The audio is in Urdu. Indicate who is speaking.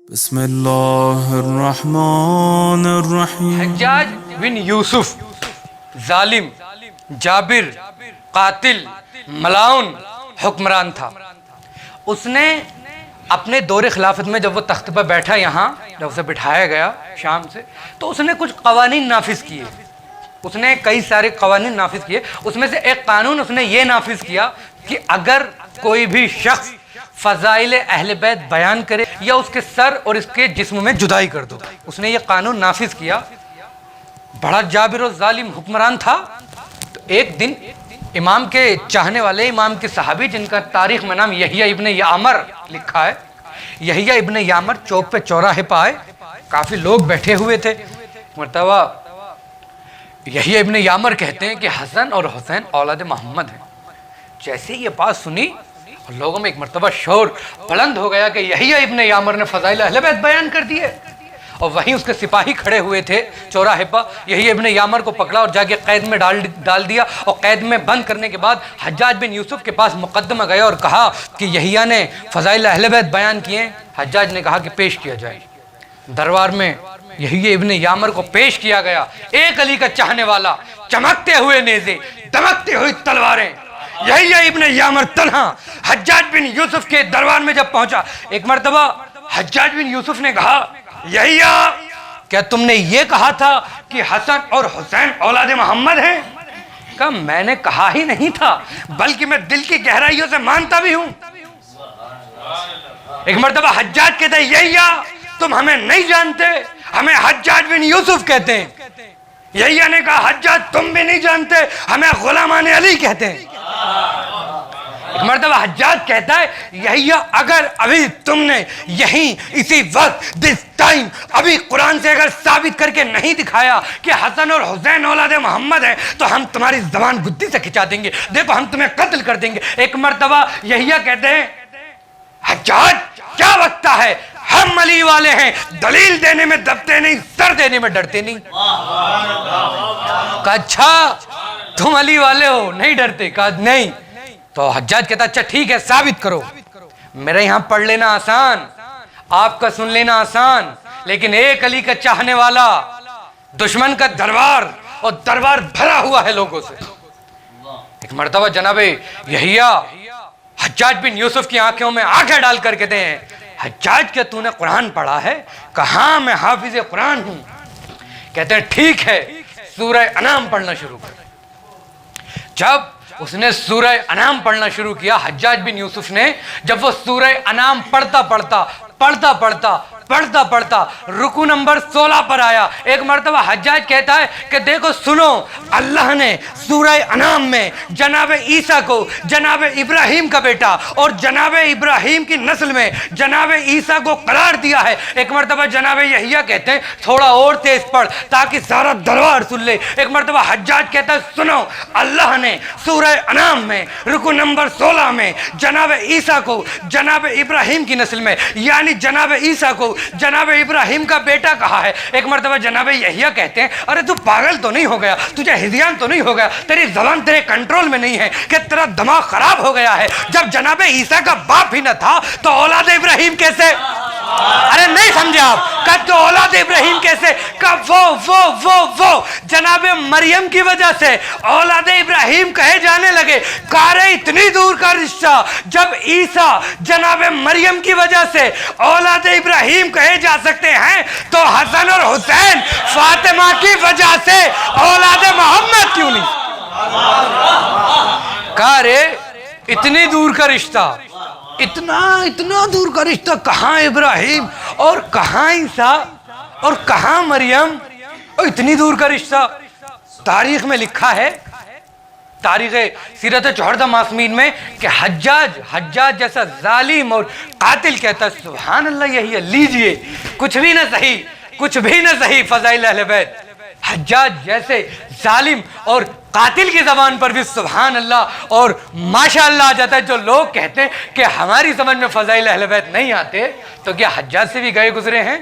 Speaker 1: بسم اللہ الرحمن الرحیم۔
Speaker 2: حجاج بن یوسف ظالم، جابر، قاتل، ملاؤن حکمران تھا۔ اس نے اپنے دور خلافت میں جب وہ تخت پر بیٹھا، یہاں جب اسے بٹھایا گیا شام سے، تو اس نے کچھ قوانین نافذ کیے۔ اس نے کئی سارے قوانین نافذ کیے۔ اس میں سے ایک قانون اس نے یہ نافذ کیا کہ اگر کوئی بھی شخص فضائل اہل بیت بیان کرے یا اس کے سر اور اس کے جسم میں جدائی کر دو، اس نے یہ قانون نافذ کیا۔ بڑا جابر و ظالم حکمران تھا۔ تو ایک دن امام کے چاہنے والے، امام کے صحابی جن کا تاریخ میں نام یحییٰ ابن یعمر لکھا ہے، یحییٰ ابن یعمر چوک پہ چوراہے پہ آئے، کافی لوگ بیٹھے ہوئے تھے۔ مرتبہ یحییٰ ابن یعمر کہتے ہیں کہ حسن اور حسین اولاد محمد ہیں۔ جیسے یہ بات سنی لوگوں میں ایک مرتبہ شور بلند ہو گیا کہ یحییٰ ابن یعمر نے فضائل اہل بیت بیان کر دیے، اور وہیں اس کے سپاہی کھڑے ہوئے تھے چوراہے پر۔ یحییٰ ابن یعمر کو پکڑا اور جا کے قید میں ڈال دیا، اور قید میں بند کرنے کے بعد حجاج بن یوسف کے پاس مقدمہ گیا اور کہا کہ یحییٰ نے فضائل اہل بیت بیان کیے۔ حجاج نے کہا کہ پیش کیا جائے۔ دربار میں یحییٰ ابن یعمر کو پیش کیا گیا، ایک علی کا چاہنے والا، چمکتے ہوئے نیزے، دمکتے ہوئی تلواریں۔ یحییٰ ابن یعمر تنہا حجاج بن یوسف کے دربار میں جب پہنچا، ایک مرتبہ حجاج بن یوسف نے کہا، یحییٰ کیا تم نے یہ کہا تھا کہ حسن اور حسین اولاد محمد ہیں؟ کہا میں نے کہا ہی نہیں تھا، بلکہ میں دل کی گہرائیوں سے مانتا بھی ہوں۔ ایک مرتبہ حجاج کہتے ہیں، یحییٰ تم ہمیں نہیں جانتے، ہمیں حجاج بن یوسف کہتے ہیں۔ یحییٰ نے کہا، حجاج تم بھی نہیں جانتے، ہمیں غلامان علی کہتے ہیں۔ ایک مرتبہ حجاج کہتا ہے، یحییٰ اگر ابھی تم نے یہیں اسی وقت دس ٹائم ابھی قرآن سے اگر ثابت کر کے نہیں دکھایا کہ حسن اور حسین اولاد محمد ہیں، تو ہم تمہاری زبان گدی سے کھچا دیں گے، دیکھو ہم تمہیں قتل کر دیں گے۔ ایک مرتبہ یحییٰ کہتے ہیں، حجاج کیا بکتا ہے، ہم علی والے ہیں، دلیل دینے میں دبتے نہیں، سر دینے میں ڈرتے نہیں۔ کہا اچھا تم علی والے ہو، نہیں ڈرتے؟ کہا نہیں۔ تو حجاج کہتا اچھا ٹھیک ہے، ثابت کرو۔ میرے یہاں پڑھ لینا آسان، آپ کا سن لینا آسان، لیکن ایک علی کا چاہنے والا، دشمن کا دربار، اور دربار بھرا ہوا ہے لوگوں سے۔ ایک مرتبہ جناب یحییٰ حجاج بن یوسف کی آنکھوں میں آنکھیں ڈال کر کہتے ہیں، حجاج کیا تو نے قرآن پڑھا ہے؟ کہاں میں حافظ قرآن ہوں۔ کہتے ہیں ٹھیک ہے، سورہ انعام پڑھنا شروع کر۔ جب اس نے سورہ انعام پڑھنا شروع کیا، حجاج بن یوسف نے جب وہ سورہ انعام پڑھتا رکو نمبر 16 پر آیا، ایک مرتبہ حجاج کہتا ہے کہ دیکھو سنو، اللہ نے سورہ انعام میں جناب عیسیٰ کو جناب ابراہیم کا بیٹا اور جناب ابراہیم کی نسل میں جناب عیسیٰ کو قرار دیا ہے۔ ایک مرتبہ جناب یحییٰ کہتے ہیں تھوڑا اور تیز پڑھ تاکہ سارا دربار سن لے۔ ایک مرتبہ حجاج کہتا ہے سنو، اللہ نے سورہ انعام میں رکو نمبر 16 میں جناب عیسیٰ کو جناب ابراہیم کی نسل میں، یعنی جناب عیسیٰ کو جناب ابراہیم کا بیٹا کہا ہے۔ ایک مرتبہ جناب یحییٰ کہتے ہیں ارے تو پاگل تو نہیں ہو گیا، تجھے ہذیان تو نہیں ہو گیا، تیری زبان تیرے کنٹرول میں نہیں ہے کہ تیرا دماغ خراب ہو گیا ہے؟ جب جناب عیسیٰ کا باپ ہی نہ تھا تو اولاد ابراہیم کیسے؟ ارے نہیں سمجھے آپ؟ کہ تو اولاد ابراہیم کیسے؟ کہ وہ جناب مریم کی وجہ سے اولاد ابراہیم کہے جانے لگے۔ کارے اتنی دور کا رشتہ، جب عیسیٰ جناب مریم کی وجہ سے اولاد ابراہیم کہے جا سکتے ہیں تو حسن اور حسین فاطمہ کی وجہ سے اولاد محمد کیوں نہیں؟ کارے اتنی دور کا رشتہ، اتنا دور کا رشتہ، کہاں ابراہیم اور کہاں عیسیٰ اور کہاں مریم، اور اتنی دور کا رشتہ۔ تاریخ میں لکھا ہے، تاریخ سیرت چوہردہ معصومین میں، کہ حجاج جیسا ظالم اور قاتل کہتا ہے سبحان اللہ یحییٰ لیجئے، کچھ بھی نہ صحیح فضائل اہل بیت۔ حجاج جیسے ظالم اور قاتل کی زبان پر بھی سبحان اللہ اور ماشاء اللہ آ جاتا ہے۔ جو لوگ کہتے ہیں کہ ہماری سمجھ میں فضائل اہل بیت نہیں آتے، تو کیا حجاج سے بھی گئے گزرے ہیں؟